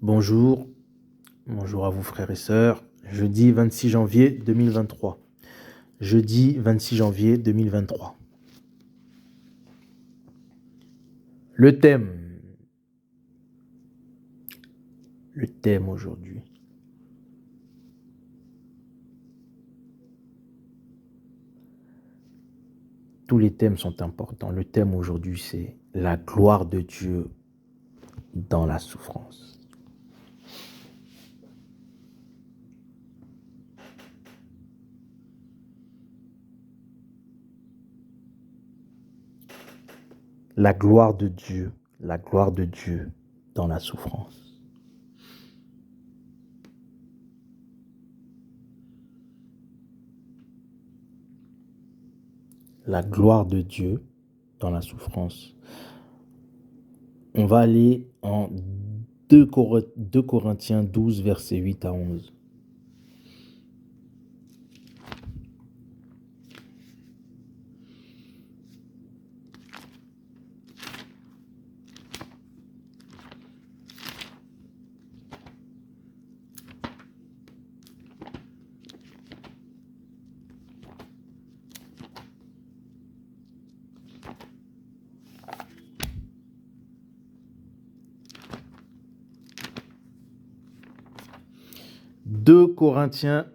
Bonjour, bonjour à vous frères et sœurs. Jeudi 26 janvier 2023. Jeudi 26 janvier 2023. Le thème. Le thème aujourd'hui. Tous les thèmes sont importants. Le thème aujourd'hui, c'est la gloire de Dieu dans la souffrance. La gloire de Dieu dans la souffrance. La gloire de Dieu dans la souffrance. On va aller en 2 Corinthiens 12, versets 8 à 11. « 2 Corinthiens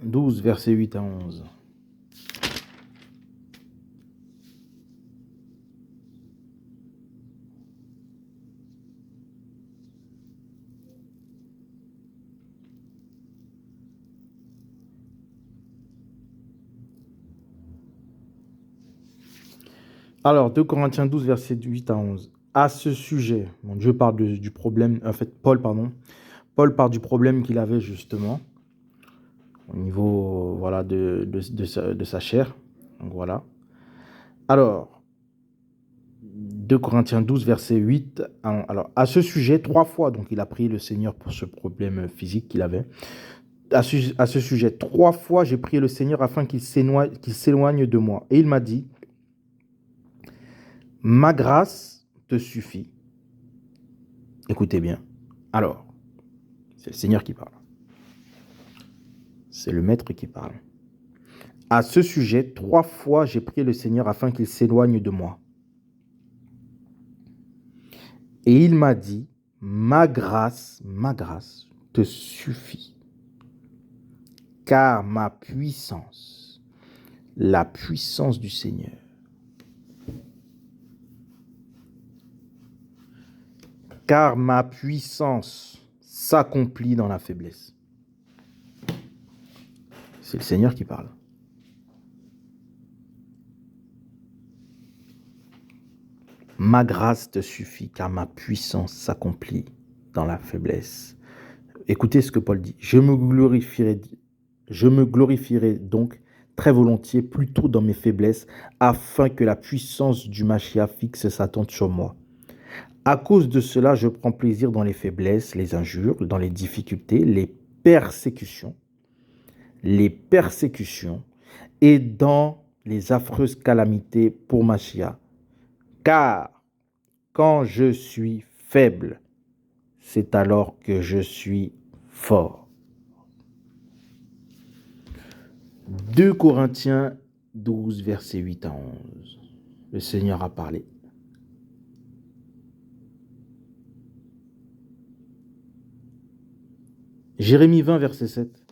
12, versets 8 à 11. Alors, 2 Corinthiens 12, versets 8 à 11. À ce sujet, Dieu parle du problème, en fait, Paul parle du problème qu'il avait justement au niveau voilà, de sa chair. Donc voilà. Alors, 2 Corinthiens 12, verset 8. Alors, à ce sujet, 3 fois, donc il a prié le Seigneur pour ce problème physique qu'il avait. À ce sujet, 3 fois, j'ai prié le Seigneur afin qu'il s'éloigne de moi. Et il m'a dit, ma grâce te suffit. Écoutez bien. Alors, c'est le Seigneur qui parle. C'est le Maître qui parle. À ce sujet, 3 fois, j'ai prié le Seigneur afin qu'il s'éloigne de moi. Et il m'a dit, ma grâce te suffit. Car ma puissance, la puissance du Seigneur, car ma puissance s'accomplit dans la faiblesse. C'est le Seigneur qui parle. Ma grâce te suffit, car ma puissance s'accomplit dans la faiblesse. Écoutez ce que Paul dit. Je me glorifierai donc très volontiers plutôt dans mes faiblesses, afin que la puissance du Mashiach fixe sa tente sur moi. À cause de cela, je prends plaisir dans les faiblesses, les injures, dans les difficultés, les persécutions et dans les affreuses calamités pour Mashiach. Car quand je suis faible, c'est alors que je suis fort. 2 Corinthiens 12, versets 8 à 11. Le Seigneur a parlé. Jérémie 20, verset 7.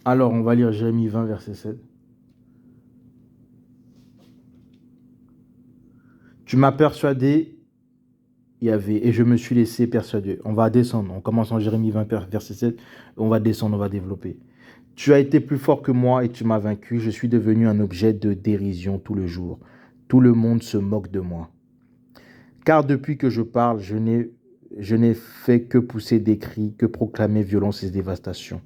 Alors, on va lire Jérémie 20, verset 7. Tu m'as persuadé, Yahvé, et je me suis laissé persuader. On va descendre. On commence en Jérémie 20, verset 7. On va descendre, on va développer. Tu as été plus fort que moi et tu m'as vaincu. Je suis devenu un objet de dérision tout le jour. Tout le monde se moque de moi. Car depuis que je parle, je n'ai fait que pousser des cris, que proclamer violence et dévastation.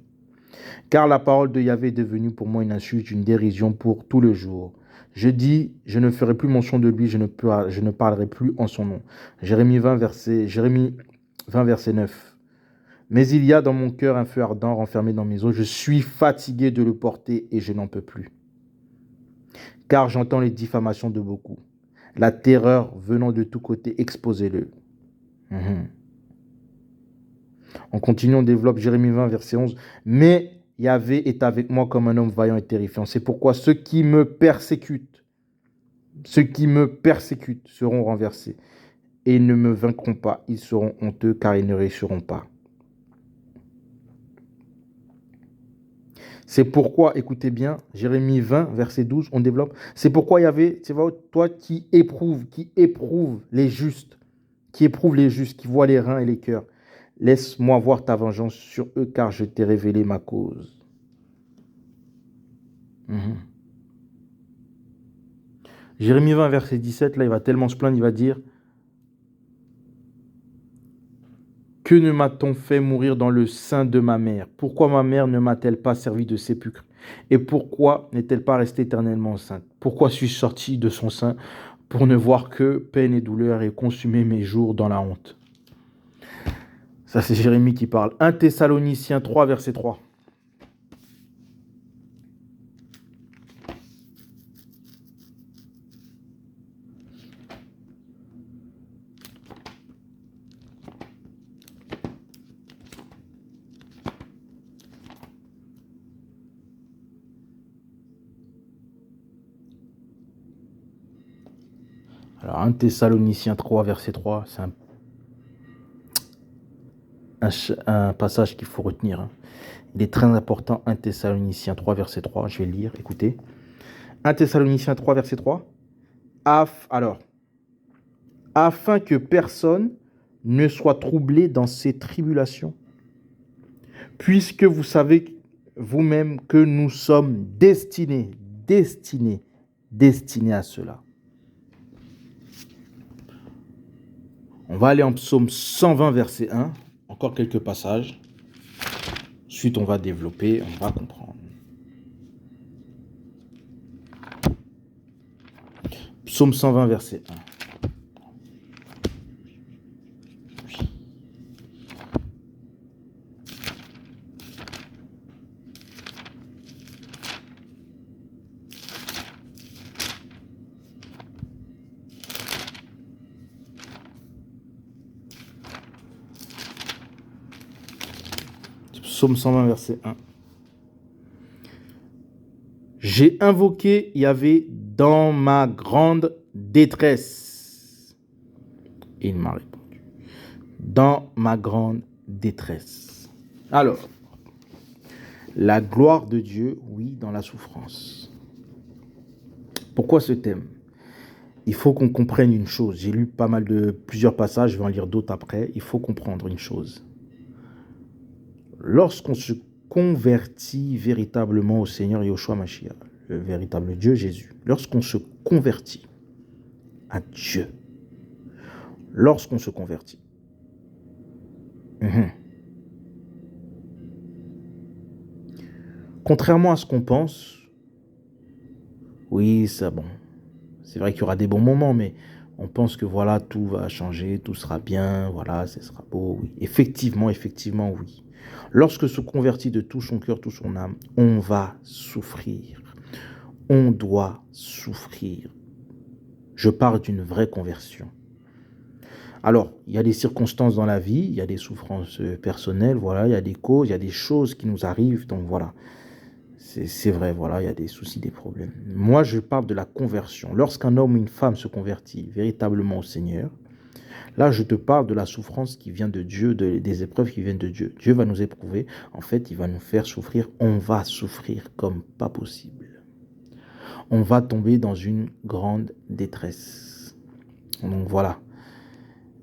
Car la parole de Yahvé est devenue pour moi une insulte, une dérision pour tout le jour. Je dis, je ne ferai plus mention de lui, je ne parlerai plus en son nom. Jérémie 20, verset 9. Mais il y a dans mon cœur un feu ardent renfermé dans mes os. Je suis fatigué de le porter et je n'en peux plus. Car j'entends les diffamations de beaucoup. La terreur venant de tous côtés, exposez-le. On continue, on développe Jérémie 20, verset 11. Mais Yahvé est avec moi comme un homme vaillant et terrifiant. C'est pourquoi ceux qui me persécutent seront renversés. Et ils ne me vaincront pas. Ils seront honteux car ils ne réussiront pas. C'est pourquoi, écoutez bien, Jérémie 20, verset 12, on développe. C'est pourquoi Yahvé, toi qui éprouves les justes, qui voit les reins et les cœurs, laisse-moi voir ta vengeance sur eux, car je t'ai révélé ma cause. Jérémie 20, verset 17, là, il va tellement se plaindre, il va dire « Que ne m'a-t-on fait mourir dans le sein de ma mère? Pourquoi ma mère ne m'a-t-elle pas servi de sépulcre? Et pourquoi n'est-elle pas restée éternellement enceinte? Pourquoi suis-je sorti de son sein pour ne voir que peine et douleur et consumer mes jours dans la honte ?» Ça, c'est Jérémie qui parle. 1 Thessaloniciens 3, verset 3. Alors, 1 Thessaloniciens 3, verset 3, c'est un passage qu'il faut retenir. Il est très important, 1 Thessaloniciens 3, verset 3. Je vais le lire, écoutez. 1 Thessaloniciens 3, verset 3. Alors, afin que personne ne soit troublé dans ses tribulations, puisque vous savez vous-même que nous sommes destinés à cela. On va aller en psaume 120, verset 1. Encore quelques passages. Ensuite, on va développer, on va comprendre. Psaume 120, verset 1. Psaume 120, verset 1. J'ai invoqué Yahvé dans ma grande détresse. Et il m'a répondu. Dans ma grande détresse. Alors, la gloire de Dieu, oui, dans la souffrance. Pourquoi ce thème? Il faut qu'on comprenne une chose. J'ai lu plusieurs passages, je vais en lire d'autres après. Il faut comprendre une chose. Lorsqu'on se convertit véritablement au Seigneur Yahushua Mashiach, le véritable Dieu Jésus, lorsqu'on se convertit à Dieu, contrairement à ce qu'on pense, oui, c'est bon. C'est vrai qu'il y aura des bons moments, mais on pense que voilà, tout va changer, tout sera bien, voilà, ce sera beau. Oui. Effectivement, oui. Lorsque se convertit de tout son cœur, toute son âme, on va souffrir. On doit souffrir. Je parle d'une vraie conversion. Alors, il y a des circonstances dans la vie, il y a des souffrances personnelles, voilà, il y a des causes, il y a des choses qui nous arrivent, donc voilà. C'est vrai, voilà, il y a des soucis, des problèmes. Moi, je parle de la conversion. Lorsqu'un homme ou une femme se convertit véritablement au Seigneur, là, je te parle de la souffrance qui vient de Dieu, des épreuves qui viennent de Dieu. Dieu va nous éprouver. En fait, il va nous faire souffrir. On va souffrir comme pas possible. On va tomber dans une grande détresse. Donc voilà.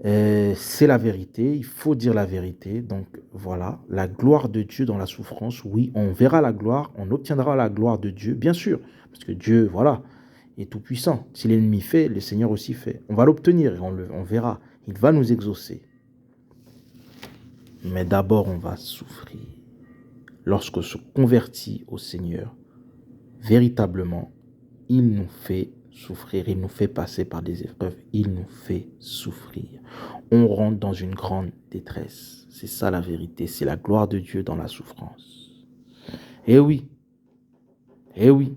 C'est la vérité. Il faut dire la vérité. Donc voilà. La gloire de Dieu dans la souffrance. Oui, on verra la gloire. On obtiendra la gloire de Dieu. Bien sûr. Parce que Dieu, voilà. Il est tout puissant. Si l'ennemi fait, le Seigneur aussi fait. On va l'obtenir et on verra. Il va nous exaucer. Mais d'abord, on va souffrir. Lorsqu'on se convertit au Seigneur, véritablement, il nous fait souffrir. Il nous fait passer par des épreuves. Il nous fait souffrir. On rentre dans une grande détresse. C'est ça la vérité. C'est la gloire de Dieu dans la souffrance. Eh oui. Eh oui.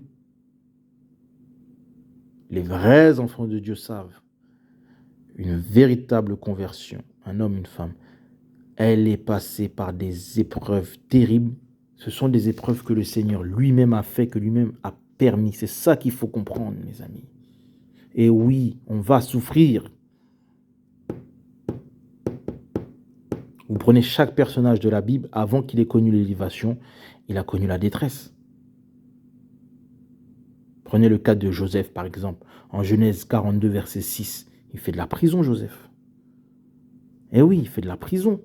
Les vrais enfants de Dieu savent. Une véritable conversion, un homme, une femme, elle est passée par des épreuves terribles. Ce sont des épreuves que le Seigneur lui-même a fait, que lui-même a permis. C'est ça qu'il faut comprendre, mes amis. Et oui, on va souffrir. Vous prenez chaque personnage de la Bible, avant qu'il ait connu l'élévation, il a connu la détresse. Prenez le cas de Joseph, par exemple. En Genèse 42, verset 6, il fait de la prison, Joseph. Eh oui, il fait de la prison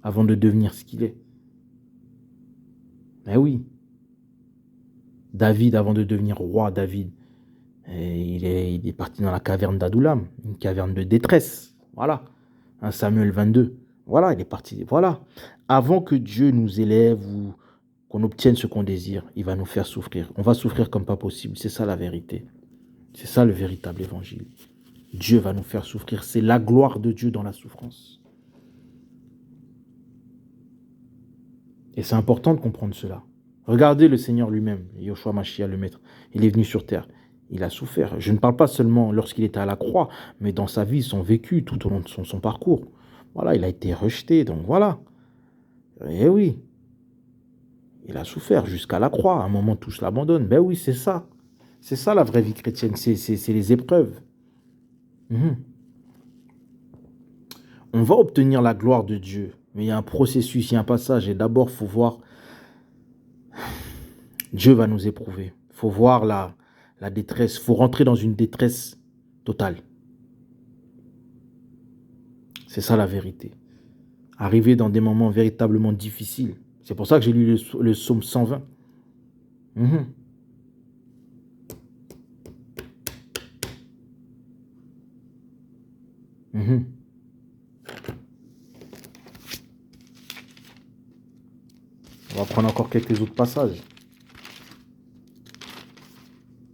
avant de devenir ce qu'il est. Eh oui. David, avant de devenir roi, David, il est parti dans la caverne d'Adoulam, une caverne de détresse. Voilà. Samuel 22. Voilà, il est parti. Voilà. Avant que Dieu nous élève ou qu'on obtienne ce qu'on désire, il va nous faire souffrir. On va souffrir comme pas possible. C'est ça la vérité. C'est ça le véritable évangile. Dieu va nous faire souffrir. C'est la gloire de Dieu dans la souffrance. Et c'est important de comprendre cela. Regardez le Seigneur lui-même, Yoshua Mashiach, le Maître. Il est venu sur terre. Il a souffert. Je ne parle pas seulement lorsqu'il était à la croix, mais dans sa vie, son vécu, tout au long de son parcours. Voilà, il a été rejeté, donc voilà. Eh oui. Il a souffert jusqu'à la croix. À un moment, tous l'abandonnent. Ben oui, c'est ça. C'est ça la vraie vie chrétienne. C'est les épreuves. On va obtenir la gloire de Dieu. Mais il y a un processus, il y a un passage. Et d'abord, il faut voir. Dieu va nous éprouver. Il faut voir la détresse. Il faut rentrer dans une détresse totale. C'est ça la vérité. Arriver dans des moments véritablement difficiles. C'est pour ça que j'ai lu le psaume 120. On va prendre encore quelques autres passages.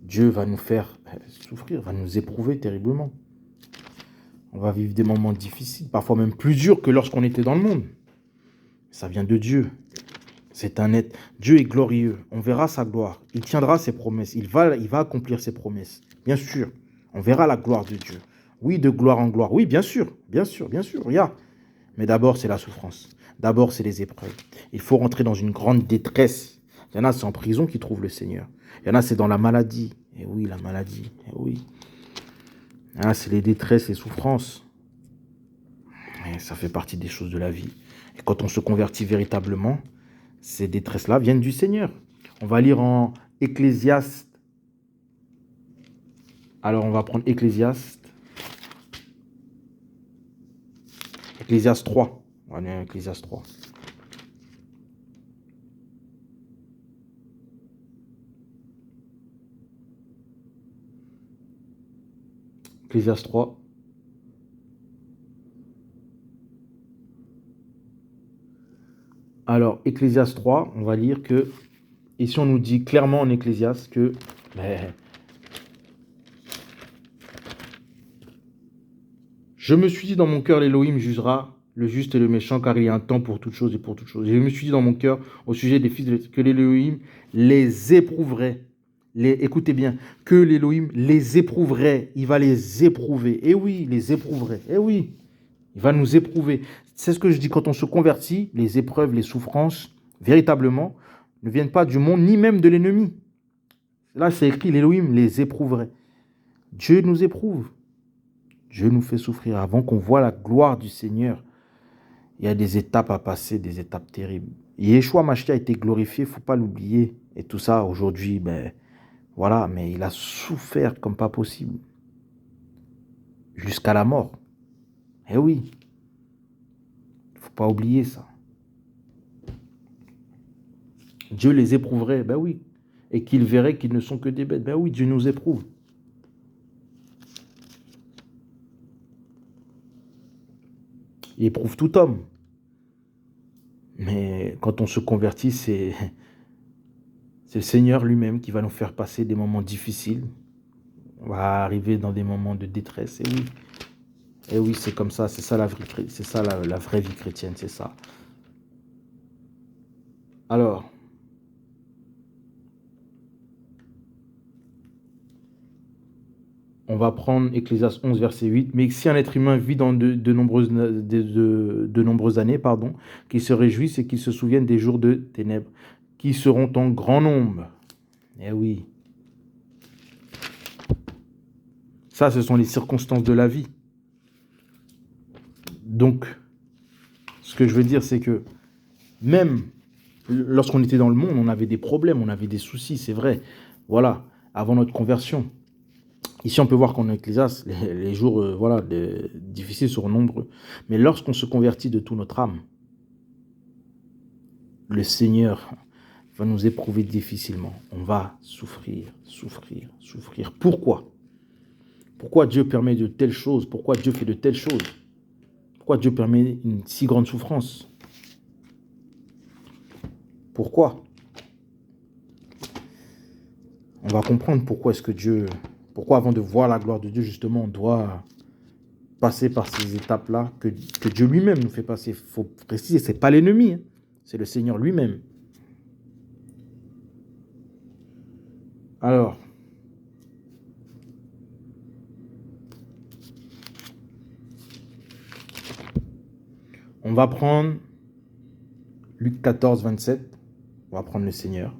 Dieu va nous faire souffrir, va nous éprouver terriblement. On va vivre des moments difficiles, parfois même plus durs que lorsqu'on était dans le monde. Ça vient de Dieu. C'est un être. Dieu est glorieux. On verra sa gloire. Il tiendra ses promesses. Il va accomplir ses promesses. Bien sûr. On verra la gloire de Dieu. Oui, de gloire en gloire. Oui, bien sûr. Bien sûr, bien sûr. Regarde. Mais d'abord, c'est la souffrance. D'abord, c'est les épreuves. Il faut rentrer dans une grande détresse. Il y en a, c'est en prison qu'ils trouvent le Seigneur. Il y en a, c'est dans la maladie. Et oui, la maladie. Et oui. Ah, c'est les détresses, les souffrances. Et ça fait partie des choses de la vie. Et quand on se convertit véritablement, ces détresses-là viennent du Seigneur. On va lire en Ecclésiaste. Alors, on va prendre Ecclésiaste. Ecclésiaste 3. On va lire Ecclésiaste 3. Ecclésiaste 3. Alors, Ecclésiaste 3, on va lire que, ici on nous dit clairement en Ecclésiaste que, je me suis dit dans mon cœur, l'Élohim jugera le juste et le méchant, car il y a un temps pour toute chose et pour toute chose. Et je me suis dit dans mon cœur, au sujet des fils, que l'Élohim les éprouverait. Écoutez bien, que l'Élohim les éprouverait. Il va les éprouver. Eh oui, les éprouverait. Eh oui, il va nous éprouver. C'est ce que je dis, quand on se convertit, les épreuves, les souffrances, véritablement, ne viennent pas du monde, ni même de l'ennemi. Là, c'est écrit, l'Élohim les éprouverait. Dieu nous éprouve. Dieu nous fait souffrir. Avant qu'on voit la gloire du Seigneur, il y a des étapes à passer, des étapes terribles. Yeshua Mashiach a été glorifié, il ne faut pas l'oublier. Et tout ça, aujourd'hui, voilà, mais il a souffert comme pas possible. Jusqu'à la mort. Eh oui. Il ne faut pas oublier ça. Dieu les éprouverait, ben oui. et qu'ils verraient qu'ils ne sont que des bêtes. Ben oui, Dieu nous éprouve. Il éprouve tout homme. Mais quand on se convertit, c'est le Seigneur lui-même qui va nous faire passer des moments difficiles. On va arriver dans des moments de détresse. Et oui, c'est comme ça. C'est ça la vraie vie chrétienne, c'est ça. Alors, on va prendre Ecclésiaste 11, verset 8. Mais si un être humain vit dans de nombreuses années, qu'il se réjouisse et qu'il se souvienne des jours de ténèbres, qui seront en grand nombre. Eh oui. Ça, ce sont les circonstances de la vie. Donc, ce que je veux dire, c'est que même lorsqu'on était dans le monde, on avait des problèmes, on avait des soucis, c'est vrai. Voilà, avant notre conversion. Ici, on peut voir qu'en Ecclésiaste, les jours difficiles seront nombreux. Mais lorsqu'on se convertit de toute notre âme, le Seigneur va nous éprouver difficilement. On va souffrir. Pourquoi ? Pourquoi Dieu permet de telles choses ? Pourquoi Dieu fait de telles choses ? Pourquoi Dieu permet une si grande souffrance ? Pourquoi ? On va comprendre pourquoi avant de voir la gloire de Dieu, justement, on doit passer par ces étapes-là que Dieu lui-même nous fait passer. Il faut préciser, ce n'est pas l'ennemi, hein, c'est le Seigneur lui-même. Alors, on va prendre Luc 14, 27. On va prendre le Seigneur.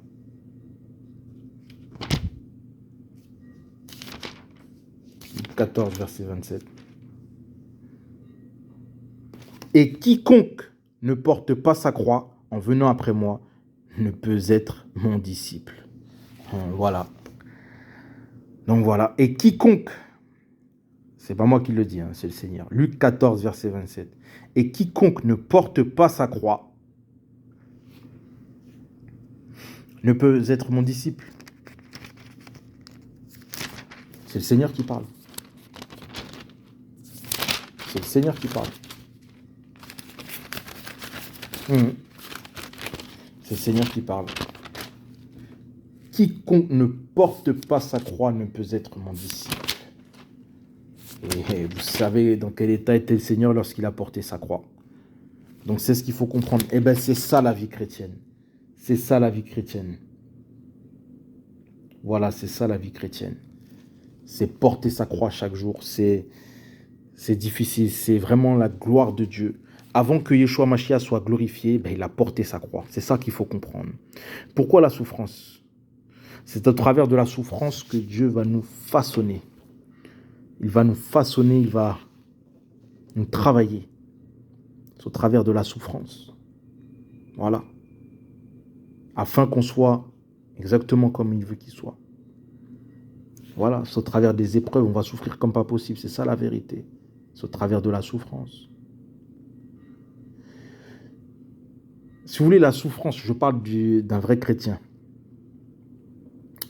Luc 14, verset 27. Et quiconque ne porte pas sa croix en venant après moi ne peut être mon disciple. Voilà. Donc voilà. Et quiconque, c'est pas moi qui le dis, hein, c'est le Seigneur. Luc 14, verset 27. Et quiconque ne porte pas sa croix ne peut être mon disciple. C'est le Seigneur qui parle. C'est le Seigneur qui parle. C'est le Seigneur qui parle. Quiconque ne porte pas sa croix ne peut être mon disciple. Et vous savez dans quel état était le Seigneur lorsqu'il a porté sa croix. Donc c'est ce qu'il faut comprendre. Eh bien, c'est ça la vie chrétienne. C'est ça la vie chrétienne. Voilà, c'est ça la vie chrétienne. C'est porter sa croix chaque jour. C'est difficile. C'est vraiment la gloire de Dieu. Avant que Yeshua Mashiach soit glorifié, il a porté sa croix. C'est ça qu'il faut comprendre. Pourquoi la souffrance ? C'est à travers de la souffrance que Dieu va nous façonner. Il va nous façonner, il va nous travailler. C'est au travers de la souffrance. Voilà. Afin qu'on soit exactement comme il veut qu'il soit. Voilà, c'est au travers des épreuves, on va souffrir comme pas possible. C'est ça la vérité. C'est au travers de la souffrance. Si vous voulez, la souffrance, je parle d'un vrai chrétien.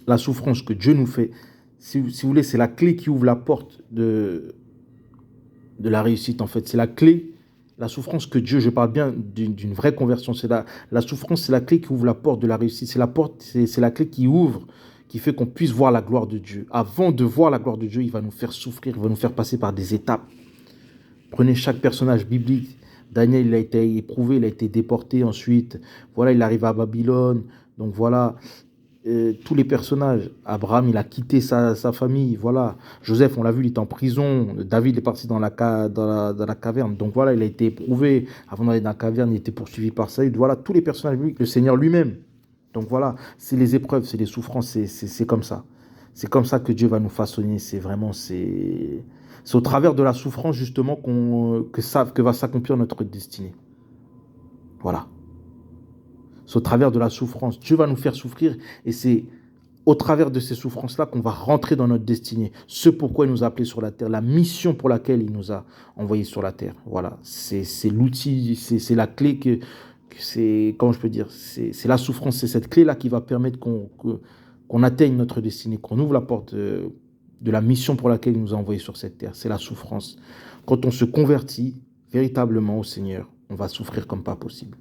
La souffrance que Dieu nous fait, si vous voulez, c'est la clé qui ouvre la porte de la réussite, en fait. C'est la clé, la souffrance que Dieu, je parle bien d'une vraie conversion. C'est la souffrance, c'est la clé qui ouvre la porte de la réussite. C'est la clé qui ouvre, qui fait qu'on puisse voir la gloire de Dieu. Avant de voir la gloire de Dieu, il va nous faire souffrir, il va nous faire passer par des étapes. Prenez chaque personnage biblique. Daniel, il a été éprouvé, il a été déporté ensuite. Voilà, il arrive à Babylone. Donc voilà, tous les personnages. Abraham, il a quitté sa famille. Voilà, Joseph, on l'a vu, il est en prison. David est parti dans la caverne. Donc voilà, il a été éprouvé. Avant d'aller dans la caverne, il était poursuivi par Saül. Voilà, tous les personnages bibliques, le Seigneur lui-même. Donc voilà, c'est les épreuves, c'est les souffrances, c'est comme ça. C'est comme ça que Dieu va nous façonner. C'est au travers de la souffrance, justement, que va s'accomplir notre destinée. Voilà. C'est au travers de la souffrance. Dieu va nous faire souffrir et c'est au travers de ces souffrances-là qu'on va rentrer dans notre destinée. Ce pourquoi il nous a appelés sur la terre, la mission pour laquelle il nous a envoyés sur la terre. Voilà. C'est l'outil, c'est la clé comment je peux dire, c'est la souffrance, c'est cette clé-là qui va permettre qu'on atteigne notre destinée, qu'on ouvre la porte de la mission pour laquelle il nous a envoyés sur cette terre. C'est la souffrance. Quand on se convertit véritablement au Seigneur, on va souffrir comme pas possible.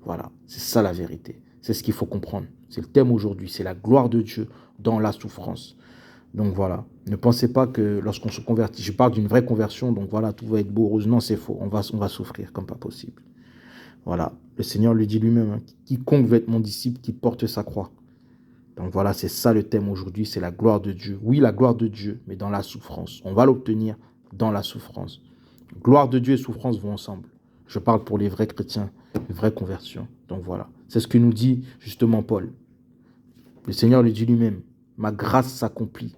Voilà, c'est ça la vérité. C'est ce qu'il faut comprendre. C'est le thème aujourd'hui, c'est la gloire de Dieu dans la souffrance. Donc voilà, ne pensez pas que lorsqu'on se convertit, je parle d'une vraie conversion, donc voilà, tout va être beau, rose. Non, c'est faux, on va souffrir comme pas possible. Voilà, le Seigneur lui dit lui-même, hein, quiconque veut être mon disciple, qu'il porte sa croix. Donc voilà, c'est ça le thème aujourd'hui, c'est la gloire de Dieu. Oui, la gloire de Dieu, mais dans la souffrance. On va l'obtenir dans la souffrance. Gloire de Dieu et souffrance vont ensemble. Je parle pour les vrais chrétiens, les vraies conversions. Donc voilà, c'est ce que nous dit justement Paul. Le Seigneur lui dit lui-même, ma grâce s'accomplit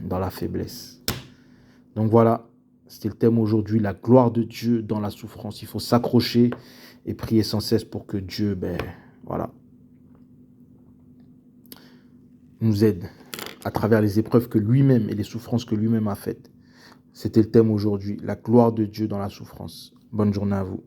dans la faiblesse. Donc voilà, c'était le thème aujourd'hui, la gloire de Dieu dans la souffrance. Il faut s'accrocher et prier sans cesse pour que Dieu, voilà, nous aide à travers les épreuves que lui-même et les souffrances que lui-même a faites. C'était le thème aujourd'hui, la gloire de Dieu dans la souffrance. Bonne journée à vous.